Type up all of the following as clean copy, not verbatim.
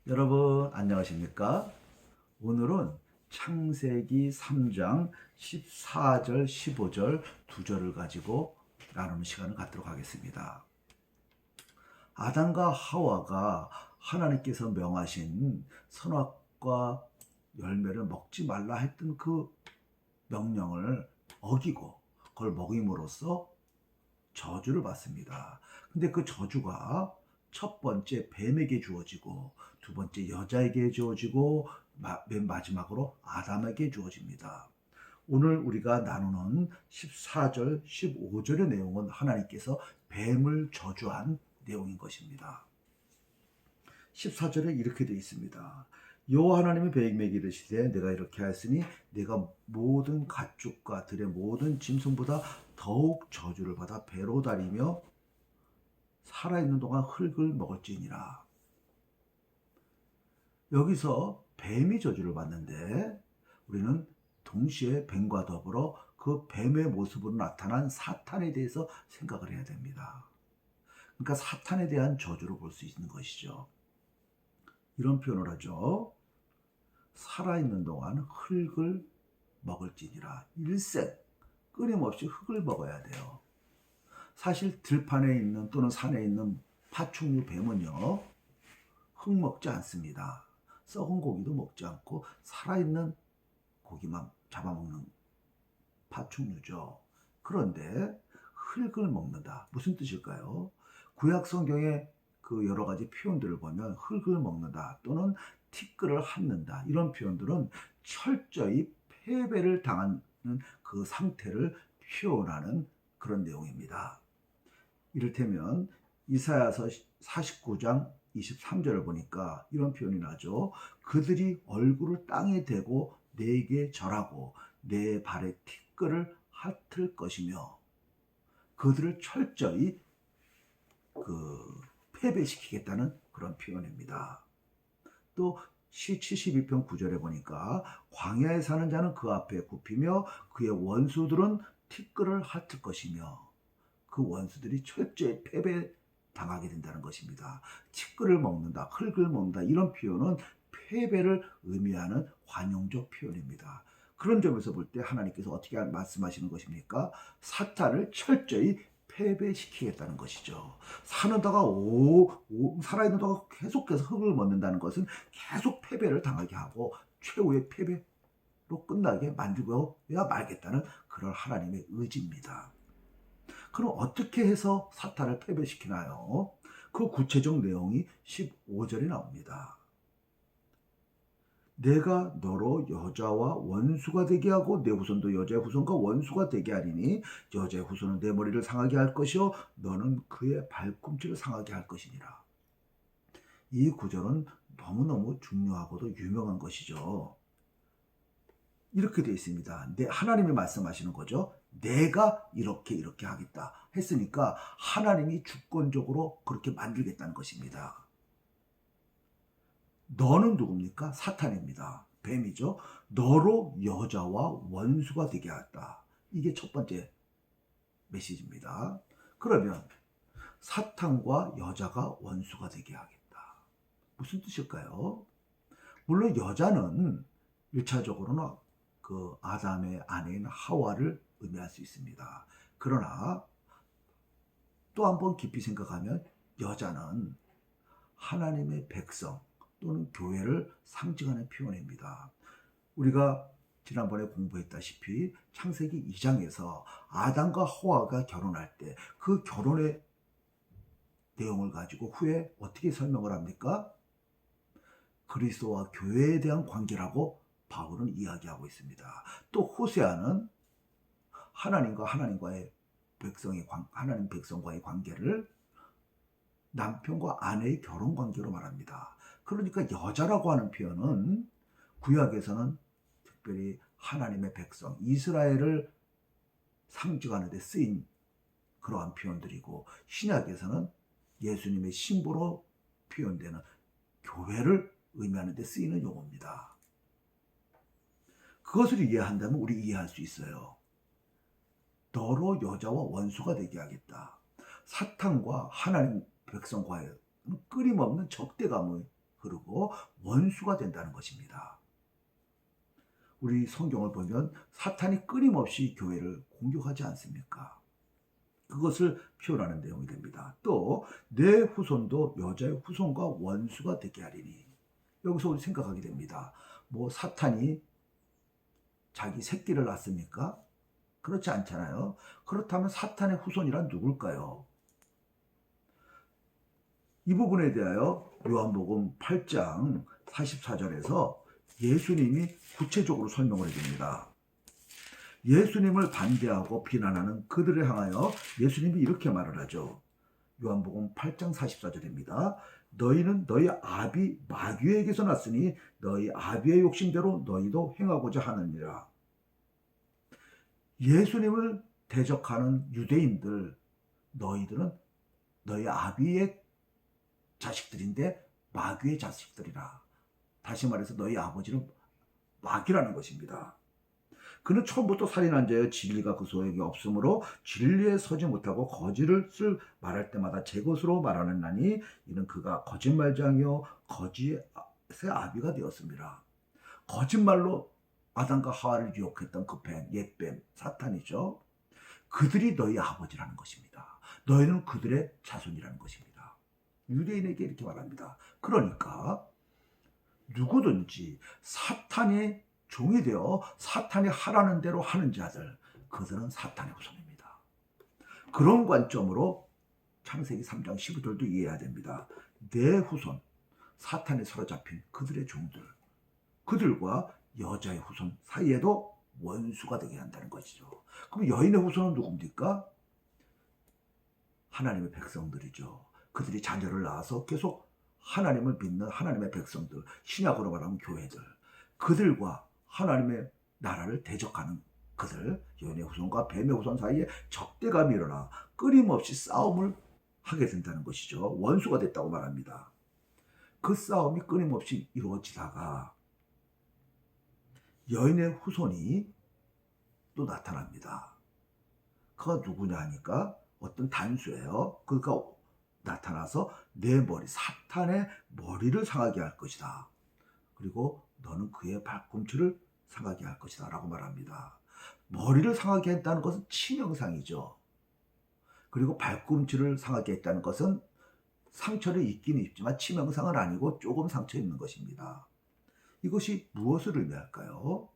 여러분 안녕하십니까? 오늘은 창세기 3장 14절 15절 두 절을 가지고 나누는 시간을 갖도록 하겠습니다. 아담과 하와가 하나님께서 명하신 선악과 열매를 먹지 말라 했던 그 명령을 어기고 그걸 먹임으로써 저주를 받습니다. 근데 그 저주가 첫 번째 뱀에게 주어지고 두 번째 여자에게 주어지고 맨 마지막으로 아담에게 주어집니다. 오늘 우리가 나누는 14절, 15절의 내용은 하나님께서 뱀을 저주한 내용인 것입니다. 14절에 이렇게 되어 있습니다. 여호와 하나님이 뱀에게 이르시되 내가 이렇게 하였으니 내가 모든 가축과 들의 모든 짐승보다 더욱 저주를 받아 배로 다니며 살아있는 동안 흙을 먹을지니라. 여기서 뱀이 저주를 받는데 우리는 동시에 뱀과 더불어 그 뱀의 모습으로 나타난 사탄에 대해서 생각을 해야 됩니다. 그러니까 사탄에 대한 저주를 볼 수 있는 것이죠. 이런 표현을 하죠. 살아있는 동안 흙을 먹을지니라. 일생 끊임없이 흙을 먹어야 돼요. 사실 들판에 있는 또는 산에 있는 파충류 뱀은요, 흙 먹지 않습니다. 썩은 고기도 먹지 않고 살아있는 고기만 잡아먹는 파충류죠. 그런데 흙을 먹는다. 무슨 뜻일까요? 구약 성경의 그 여러 가지 표현들을 보면 흙을 먹는다 또는 티끌을 핥는다 이런 표현들은 철저히 패배를 당하는 그 상태를 표현하는 그런 내용입니다. 이를테면 이사야서 49장 23절을 보니까 이런 표현이 나죠. 그들이 얼굴을 땅에 대고 내게 절하고 내 발에 티끌을 핥을 것이며 그들을 철저히 패배시키겠다는 그런 표현입니다. 또 시 72편 9절에 보니까 광야에 사는 자는 그 앞에 굽히며 그의 원수들은 티끌을 핥을 것이며 그 원수들이 철저히 패배당하게 된다는 것입니다. 티끌을 먹는다, 흙을 먹는다 이런 표현은 패배를 의미하는 관용적 표현입니다. 그런 점에서 볼 때 하나님께서 어떻게 말씀하시는 것입니까? 사탄을 철저히 패배시키겠다는 것이죠. 살아있는 동안 계속해서 흙을 먹는다는 것은 계속 패배를 당하게 하고 최후의 패배로 끝나게 만들고야 말겠다는 그런 하나님의 의지입니다. 그럼 어떻게 해서 사탄을 패배시키나요? 그 구체적 내용이 15절에 나옵니다. 내가 너로 여자와 원수가 되게 하고 내 후손도 여자의 후손과 원수가 되게 하리니 여자의 후손은 내 머리를 상하게 할 것이요 너는 그의 발꿈치를 상하게 할 것이니라. 이 구절은 너무너무 중요하고도 유명한 것이죠. 이렇게 되어 있습니다. 하나님이 말씀하시는 거죠. 내가 이렇게 하겠다 했으니까 하나님이 주권적으로 그렇게 만들겠다는 것입니다. 너는 누굽니까? 사탄입니다. 뱀이죠. 너로 여자와 원수가 되게 하였다. 이게 첫 번째 메시지입니다. 그러면 사탄과 여자가 원수가 되게 하겠다. 무슨 뜻일까요? 물론 여자는 1차적으로는 그 아담의 아내인 하와를 의미할 수 있습니다. 그러나 또 한 번 깊이 생각하면 여자는 하나님의 백성 또는 교회를 상징하는 표현입니다. 우리가 지난번에 공부했다시피 창세기 2장에서 아담과 하와가 결혼할 때 그 결혼의 내용을 가지고 후에 어떻게 설명을 합니까? 그리스도와 교회에 대한 관계라고 바울은 이야기하고 있습니다. 또 호세아는 하나님 백성과의 관계를 남편과 아내의 결혼 관계로 말합니다. 그러니까 여자라고 하는 표현은 구약에서는 특별히 하나님의 백성 이스라엘을 상징하는 데 쓰인 그러한 표현들이고 신약에서는 예수님의 신부로 표현되는 교회를 의미하는 데 쓰이는 용어입니다. 그것을 이해한다면 우리 이해할 수 있어요. 너로 여자와 원수가 되게 하겠다. 사탄과 하나님 백성과의 끊임없는 적대감을 흐르고 원수가 된다는 것입니다. 우리 성경을 보면 사탄이 끊임없이 교회를 공격하지 않습니까? 그것을 표현하는 내용이 됩니다. 또 내 후손도 여자의 후손과 원수가 되게 하리니, 여기서 우리 생각하게 됩니다. 뭐 사탄이 자기 새끼를 낳습니까? 그렇지 않잖아요. 그렇다면 사탄의 후손이란 누굴까요? 이 부분에 대하여 요한복음 8장 44절에서 예수님이 구체적으로 설명을 해줍니다. 예수님을 반대하고 비난하는 그들을 향하여 예수님이 이렇게 말을 하죠. 요한복음 8장 44절입니다. 너희는 너희 아비 마귀에게서 났으니 너희 아비의 욕심대로 너희도 행하고자 하느니라. 예수님을 대적하는 유대인들, 너희들은 너희 아비의 자식들인데 마귀의 자식들이라. 다시 말해서 너희 아버지는 마귀라는 것입니다. 그는 처음부터 살인한 자여 진리가 그 소에게 없으므로 진리에 서지 못하고 거짓을 말할 때마다 제 것으로 말하느니 이는 그가 거짓말장이요 거짓의 아비가 되었습니다. 거짓말로 아담과 하와를 유혹했던 그 뱀, 옛뱀, 사탄이죠. 그들이 너희 아버지라는 것입니다. 너희는 그들의 자손이라는 것입니다. 유대인에게 이렇게 말합니다. 그러니까 누구든지 사탄의 종이 되어 사탄이 하라는 대로 하는 자들, 그들은 사탄의 후손입니다. 그런 관점으로 창세기 3장 15절도 이해해야 됩니다. 내 후손, 사탄에 사로잡힌 그들의 종들, 그들과 여자의 후손 사이에도 원수가 되게 한다는 것이죠. 그럼 여인의 후손은 누굽니까? 하나님의 백성들이죠. 그들이 자녀를 낳아서 계속 하나님을 믿는 하나님의 백성들, 신약으로 말하면 교회들, 그들과 하나님의 나라를 대적하는 그들, 여인의 후손과 뱀의 후손 사이에 적대감이 일어나 끊임없이 싸움을 하게 된다는 것이죠. 원수가 됐다고 말합니다. 그 싸움이 끊임없이 이루어지다가 여인의 후손이 또 나타납니다. 그가 누구냐 하니까 어떤 단수예요. 그가 나타나서 내 머리, 사탄의 머리를 상하게 할 것이다. 그리고 너는 그의 발꿈치를 상하게 할 것이다 라고 말합니다. 머리를 상하게 했다는 것은 치명상이죠. 그리고 발꿈치를 상하게 했다는 것은 상처를 입긴 입지만 치명상은 아니고 조금 상처 입는 것입니다. 이것이 무엇을 의미할까요?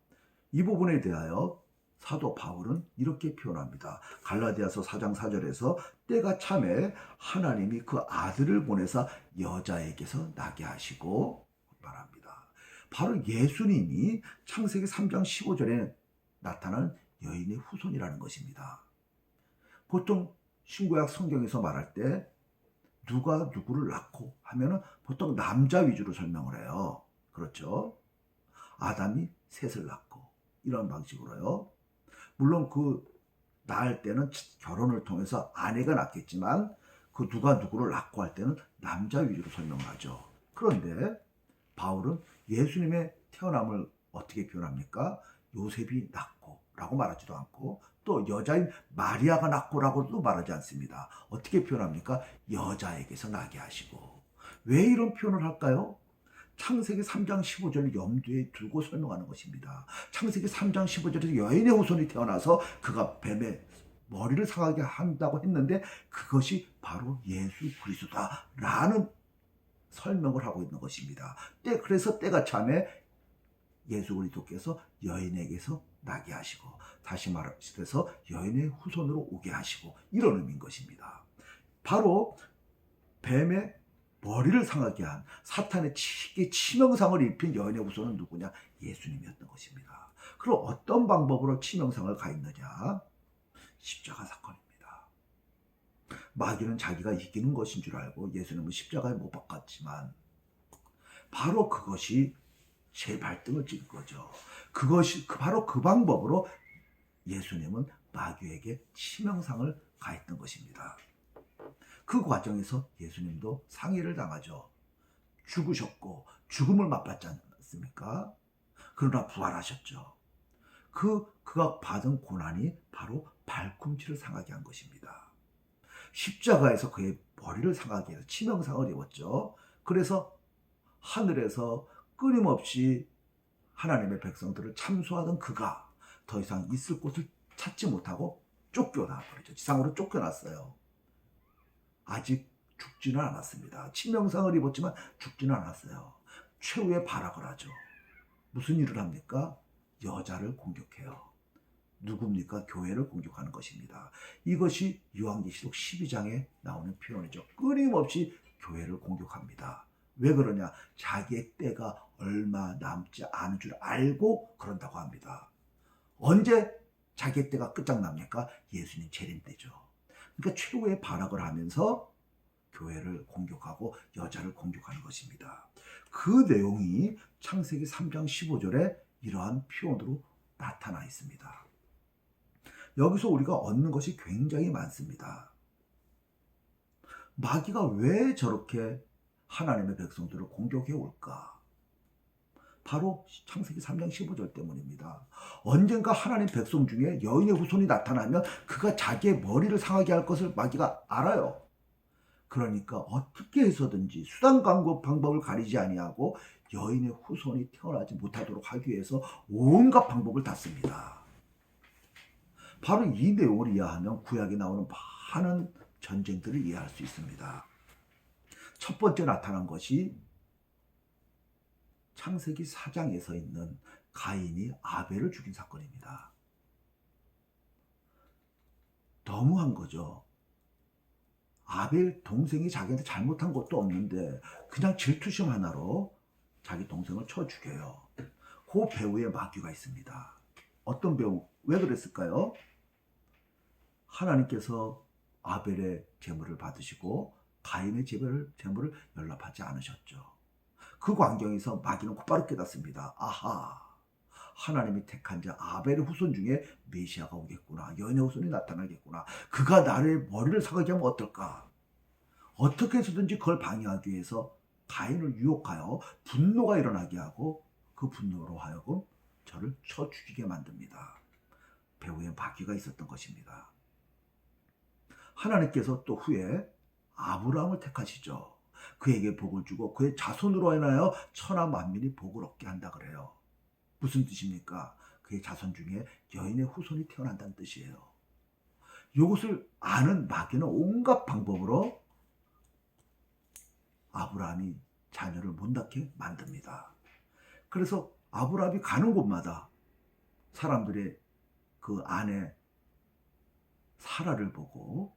이 부분에 대하여 사도 바울은 이렇게 표현합니다. 갈라디아서 4장 4절에서 때가 참에 하나님이 그 아들을 보내사 여자에게서 나게 하시고 말합니다. 바로 예수님이 창세기 3장 15절에 나타난 여인의 후손이라는 것입니다. 보통 신구약 성경에서 말할 때 누가 누구를 낳고 하면은 보통 남자 위주로 설명을 해요. 그렇죠? 아담이 셋을 낳고 이런 방식으로요. 물론 그 낳을 때는 결혼을 통해서 아내가 낳겠지만 그 누가 누구를 낳고 할 때는 남자 위주로 설명을 하죠. 그런데 바울은 예수님의 태어남을 어떻게 표현합니까? 요셉이 낳고 라고 말하지도 않고 또 여자인 마리아가 낳고 라고도 말하지 않습니다. 어떻게 표현합니까? 여자에게서 나게 하시고. 왜 이런 표현을 할까요? 창세기 3장 15절을 염두에 두고 설명하는 것입니다. 창세기 3장 15절에서 여인의 후손이 태어나서 그가 뱀의 머리를 상하게 한다고 했는데 그것이 바로 예수 그리스도다라는 설명을 하고 있는 것입니다. 그래서 때가 참에 예수 그리스도께서 여인에게서 나게 하시고 다시 말해서 여인의 후손으로 오게 하시고 이런 의미인 것입니다. 바로 뱀의 머리를 상하게 한 사탄의 치명상을 입힌 여인의 후손은 누구냐? 예수님이었던 것입니다. 그럼 어떤 방법으로 치명상을 가했느냐? 십자가 사건입니다. 마귀는 자기가 이기는 것인 줄 알고 예수님은 십자가에 못 박았지만 바로 그것이 제 발등을 찍은 거죠. 그것이 바로 그 방법으로 예수님은 마귀에게 치명상을 가했던 것입니다. 그 과정에서 예수님도 상해를 당하죠. 죽으셨고 죽음을 맛봤지 않습니까? 그러나 부활하셨죠. 그가 받은 고난이 바로 발꿈치를 상하게 한 것입니다. 십자가에서 그의 머리를 상하게 해서 치명상을 입었죠. 그래서 하늘에서 끊임없이 하나님의 백성들을 참수하던 그가 더 이상 있을 곳을 찾지 못하고 쫓겨나 버리죠. 지상으로 쫓겨났어요. 아직 죽지는 않았습니다. 치명상을 입었지만 죽지는 않았어요. 최후의 발악을 하죠. 무슨 일을 합니까? 여자를 공격해요. 누굽니까? 교회를 공격하는 것입니다. 이것이 요한계시록 12장에 나오는 표현이죠. 끊임없이 교회를 공격합니다. 왜 그러냐? 자기의 때가 얼마 남지 않은 줄 알고 그런다고 합니다. 언제 자기의 때가 끝장납니까? 예수님 재림 때죠. 그러니까 최후의 발악을 하면서 교회를 공격하고 여자를 공격하는 것입니다. 그 내용이 창세기 3장 15절에 이러한 표현으로 나타나 있습니다. 여기서 우리가 얻는 것이 굉장히 많습니다. 마귀가 왜 저렇게 하나님의 백성들을 공격해 올까? 바로 창세기 3장 15절 때문입니다. 언젠가 하나님 백성 중에 여인의 후손이 나타나면 그가 자기의 머리를 상하게 할 것을 마귀가 알아요. 그러니까 어떻게 해서든지 수단 방법을 가리지 아니하고 여인의 후손이 태어나지 못하도록 하기 위해서 온갖 방법을 다 씁니다. 바로 이 내용을 이해하면 구약에 나오는 많은 전쟁들을 이해할 수 있습니다. 첫 번째 나타난 것이 창세기 4장에서 있는 가인이 아벨을 죽인 사건입니다. 너무한 거죠. 아벨 동생이 자기한테 잘못한 것도 없는데 그냥 질투심 하나로 자기 동생을 쳐 죽여요. 그 배우에 마귀가 있습니다. 어떤 배우? 왜 그랬을까요? 하나님께서 아벨의 제물을 받으시고 가인의 제물을 연락하지 않으셨죠. 그 광경에서 마귀는 곧바로 깨닫습니다. 아하, 하나님이 택한 자 아벨의 후손 중에 메시아가 오겠구나. 여인의 후손이 나타나겠구나. 그가 나를 머리를 상하게 하면 어떨까? 어떻게 해서든지 그걸 방해하기 위해서 가인을 유혹하여 분노가 일어나게 하고 그 분노로 하여금 저를 쳐 죽이게 만듭니다. 배후에 마귀가 있었던 것입니다. 하나님께서 또 후에 아브라함을 택하시죠. 그에게 복을 주고 그의 자손으로 인하여 천하 만민이 복을 얻게 한다 그래요. 무슨 뜻입니까? 그의 자손 중에 여인의 후손이 태어난다는 뜻이에요. 이것을 아는 마귀는 온갖 방법으로 아브라함이 자녀를 못 낳게 만듭니다. 그래서 아브라함이 가는 곳마다 사람들이 그 아내 사라를 보고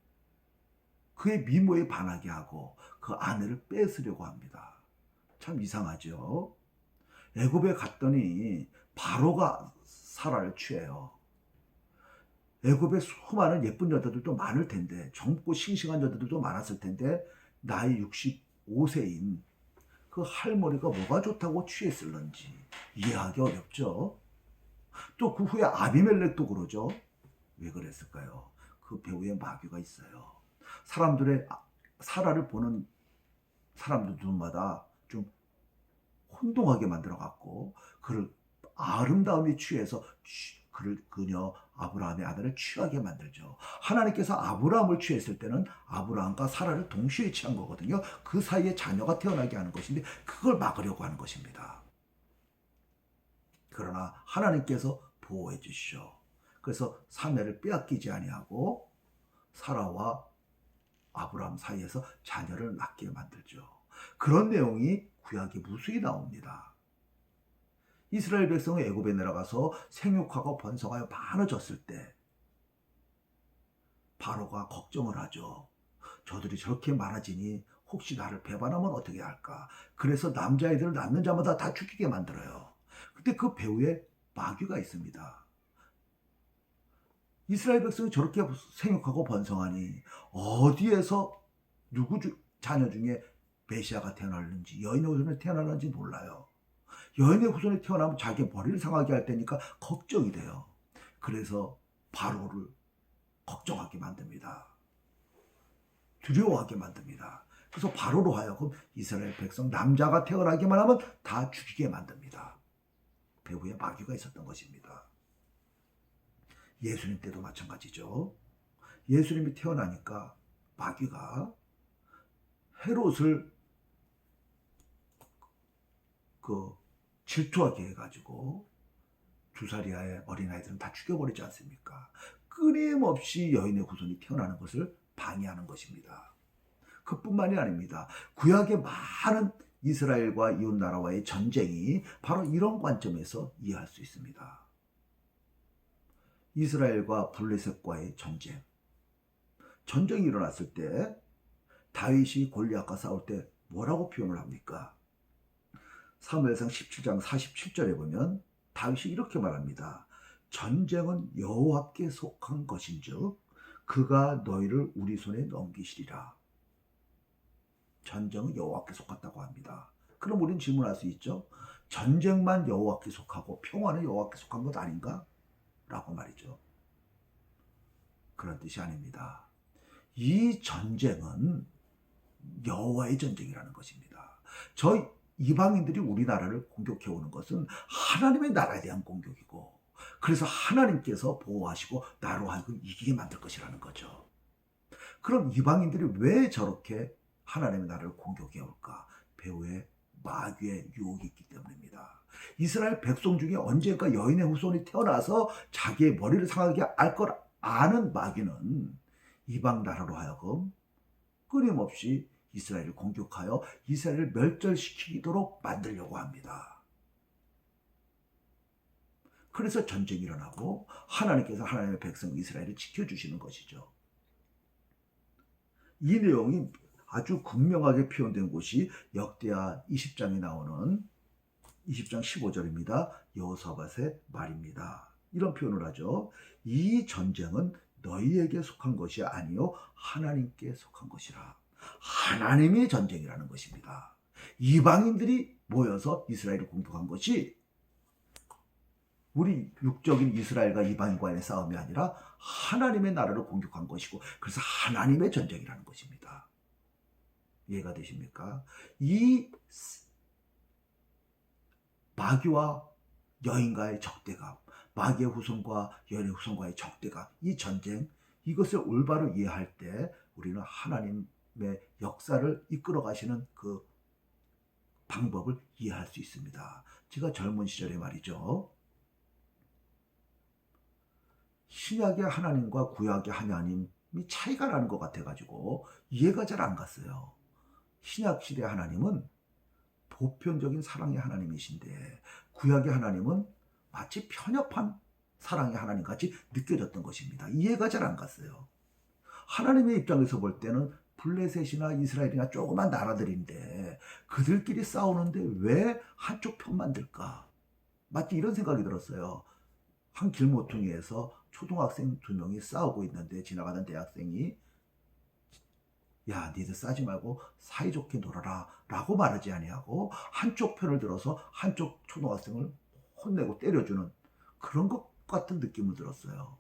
그의 미모에 반하게 하고 그 아내를 뺏으려고 합니다. 참 이상하죠. 애굽에 갔더니 바로가 사라를 취해요. 애굽에 수많은 예쁜 여자들도 많을 텐데, 젊고 싱싱한 여자들도 많았을 텐데 나이 65세인 그 할머니가 뭐가 좋다고 취했을런지 이해하기 어렵죠. 또 그 후에 아비멜렉도 그러죠. 왜 그랬을까요? 그 배후에 마귀가 있어요. 사람들의 사라를 보는 사람들 눈마다 좀 혼동하게 만들어갖고 그를 아름다움에 취해서 그녀 아브라함의 아들을 취하게 만들죠. 하나님께서 아브라함을 취했을 때는 아브라함과 사라를 동시에 취한 거거든요. 그 사이에 자녀가 태어나게 하는 것인데 그걸 막으려고 하는 것입니다. 그러나 하나님께서 보호해 주시죠. 그래서 사내를 빼앗기지 아니하고 사라와 아브라함 사이에서 자녀를 낳게 만들죠. 그런 내용이 구약에 무수히 나옵니다. 이스라엘 백성은 애굽에 내려가서 생육하고 번성하여 많아졌을 때 바로가 걱정을 하죠. 저들이 저렇게 많아지니 혹시 나를 배반하면 어떻게 할까? 그래서 남자아이들을 낳는 자마다 다 죽이게 만들어요. 근데 그 배후에 마귀가 있습니다. 이스라엘 백성이 저렇게 생육하고 번성하니 어디에서 누구 자녀 중에 메시아가 태어날는지 여인의 후손이 태어날는지 몰라요. 여인의 후손이 태어나면 자기의 머리를 상하게 할 테니까 걱정이 돼요. 그래서 바로를 걱정하게 만듭니다. 두려워하게 만듭니다. 그래서 바로로 하여금 이스라엘 백성 남자가 태어나기만 하면 다 죽이게 만듭니다. 배후에 마귀가 있었던 것입니다. 예수님 때도 마찬가지죠. 예수님이 태어나니까 마귀가 헤롯을 그 질투하게 해가지고 2살 이하의 어린아이들은 다 죽여버리지 않습니까? 끊임없이 여인의 후손이 태어나는 것을 방해하는 것입니다. 그뿐만이 아닙니다. 구약의 많은 이스라엘과 이웃나라와의 전쟁이 바로 이런 관점에서 이해할 수 있습니다. 이스라엘과 블레셋과의 전쟁이 일어났을 때 다윗이 골리앗과 싸울 때 뭐라고 표현을 합니까? 사무엘상 17장 47절에 보면 다윗이 이렇게 말합니다. 전쟁은 여호와께 속한 것인즉 그가 너희를 우리 손에 넘기시리라. 전쟁은 여호와께 속았다고 합니다. 그럼 우리는 질문할 수 있죠. 전쟁만 여호와께 속하고 평화는 여호와께 속한 것 아닌가? 라고 말이죠. 그런 뜻이 아닙니다. 이 전쟁은 여호와의 전쟁이라는 것입니다. 저희 이방인들이 우리나라를 공격해 오는 것은 하나님의 나라에 대한 공격이고, 그래서 하나님께서 보호하시고 나로 하여금 이기게 만들 것이라는 거죠. 그럼 이방인들이 왜 저렇게 하나님의 나라를 공격해 올까? 배후에 마귀의 유혹이 있기 때문입니다. 이스라엘 백성 중에 언젠가 여인의 후손이 태어나서 자기의 머리를 상하게 할 걸 아는 마귀는 이방 나라로 하여금 끊임없이 이스라엘을 공격하여 이스라엘을 멸절시키도록 만들려고 합니다. 그래서 전쟁이 일어나고 하나님께서 하나님의 백성 이스라엘을 지켜주시는 것이죠. 이 내용이 아주 극명하게 표현된 곳이 역대하 20장에 나오는 20장 15절입니다. 여호사밧의 말입니다. 이런 표현을 하죠. 이 전쟁은 너희에게 속한 것이 아니요 하나님께 속한 것이라. 하나님의 전쟁이라는 것입니다. 이방인들이 모여서 이스라엘을 공격한 것이 우리 육적인 이스라엘과 이방인과의 싸움이 아니라 하나님의 나라를 공격한 것이고, 그래서 하나님의 전쟁이라는 것입니다. 이해가 되십니까? 이 마귀와 여인과의 적대감, 마귀의 후손과 여인의 후손과의 적대감, 이 전쟁, 이것을 올바로 이해할 때 우리는 하나님의 역사를 이끌어 가시는 그 방법을 이해할 수 있습니다. 제가 젊은 시절에 말이죠, 신약의 하나님과 구약의 하나님이 차이가 나는 것 같아가지고 이해가 잘 안 갔어요. 신약 시대 하나님은 보편적인 사랑의 하나님이신데 구약의 하나님은 마치 편협한 사랑의 하나님 같이 느껴졌던 것입니다. 이해가 잘 안 갔어요. 하나님의 입장에서 볼 때는 블레셋이나 이스라엘이나 조그만 나라들인데 그들끼리 싸우는데 왜 한쪽 편만 들까? 마치 이런 생각이 들었어요. 한 길모퉁이에서 초등학생 2명이 싸우고 있는데 지나가던 대학생이 야, 니들 싸지 말고 사이좋게 놀아라 라고 말하지 아니하고 한쪽 편을 들어서 한쪽 초등학생을 혼내고 때려주는 그런 것 같은 느낌을 들었어요.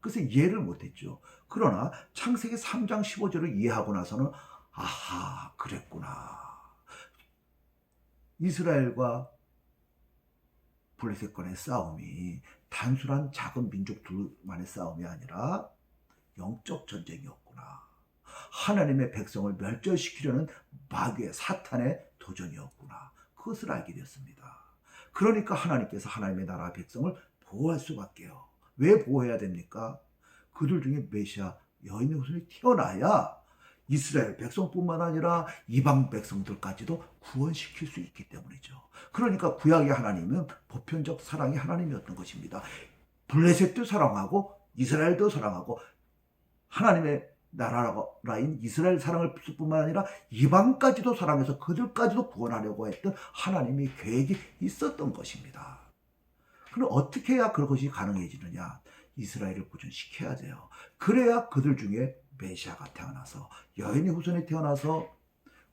그래서 이해를 못했죠. 그러나 창세기 3장 15절을 이해하고 나서는 아하, 그랬구나. 이스라엘과 블레셋 간의 싸움이 단순한 작은 민족 둘만의 싸움이 아니라 영적 전쟁이었구나. 하나님의 백성을 멸절시키려는 마귀의 사탄의 도전이었구나. 그것을 알게 되었습니다. 그러니까 하나님께서 하나님의 나라 백성을 보호할 수밖에요. 왜 보호해야 됩니까? 그들 중에 메시아 여인의 후손이 태어나야 이스라엘 백성뿐만 아니라 이방 백성들까지도 구원시킬 수 있기 때문이죠. 그러니까 구약의 하나님은 보편적 사랑의 하나님이었던 것입니다. 블레셋도 사랑하고 이스라엘도 사랑하고 하나님의 나라인 이스라엘 사랑을 뿐만 아니라 이방까지도 사랑해서 그들까지도 구원하려고 했던 하나님의 계획이 있었던 것입니다. 그럼 어떻게 해야 그것이 가능해지느냐? 이스라엘을 구원시켜야 돼요. 그래야 그들 중에 메시아가 태어나서 여인의 후손이 태어나서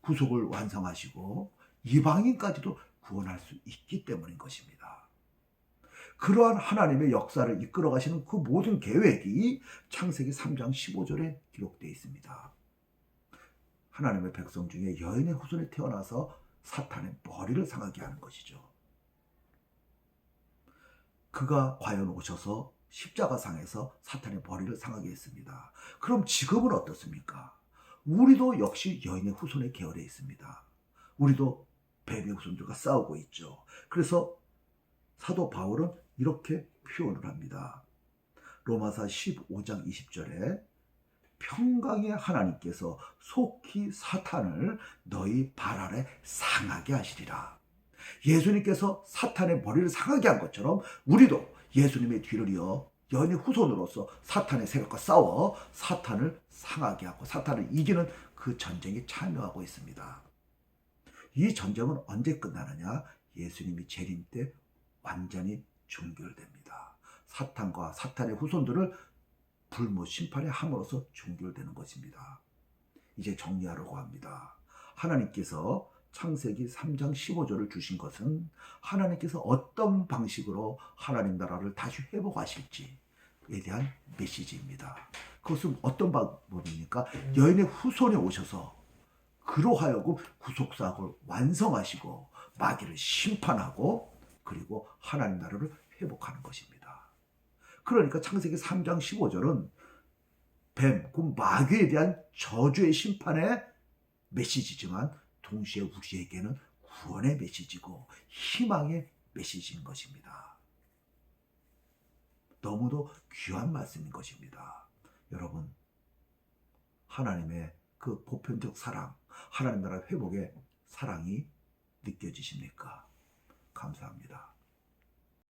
구속을 완성하시고 이방인까지도 구원할 수 있기 때문인 것입니다. 그러한 하나님의 역사를 이끌어 가시는 그 모든 계획이 창세기 3장 15절에 기록되어 있습니다. 하나님의 백성 중에 여인의 후손이 태어나서 사탄의 머리를 상하게 하는 것이죠. 그가 과연 오셔서 십자가상에서 사탄의 머리를 상하게 했습니다. 그럼 지금은 어떻습니까? 우리도 역시 여인의 후손의 계열에 있습니다. 우리도 뱀의 후손들과 싸우고 있죠. 그래서 사도 바울은 이렇게 표현을 합니다. 로마서 15장 20절에 평강의 하나님께서 속히 사탄을 너희 발 아래 상하게 하시리라. 예수님께서 사탄의 머리를 상하게 한 것처럼 우리도 예수님의 뒤를 이어 여인의 후손으로서 사탄의 세력과 싸워 사탄을 상하게 하고 사탄을 이기는 그 전쟁에 참여하고 있습니다. 이 전쟁은 언제 끝나느냐? 예수님이 재림 때 완전히 종결됩니다. 사탄과 사탄의 후손들을 불모 심판에 함으로써 종결되는 것입니다. 이제 정리하려고 합니다. 하나님께서 창세기 3장 15절을 주신 것은 하나님께서 어떤 방식으로 하나님 나라를 다시 회복하실지에 대한 메시지입니다. 그것은 어떤 방법입니까? 여인의 후손이 오셔서 그로 하여금 구속사역을 완성하시고 마귀를 심판하고 그리고 하나님 나라를 회복하는 것입니다. 그러니까 창세기 3장 15절은 뱀, 그 마귀에 대한 저주의 심판의 메시지지만 동시에 우리에게는 구원의 메시지고 희망의 메시지인 것입니다. 너무도 귀한 말씀인 것입니다. 여러분, 하나님의 그 보편적 사랑, 하나님 나라 회복의 사랑이 느껴지십니까? 감사합니다.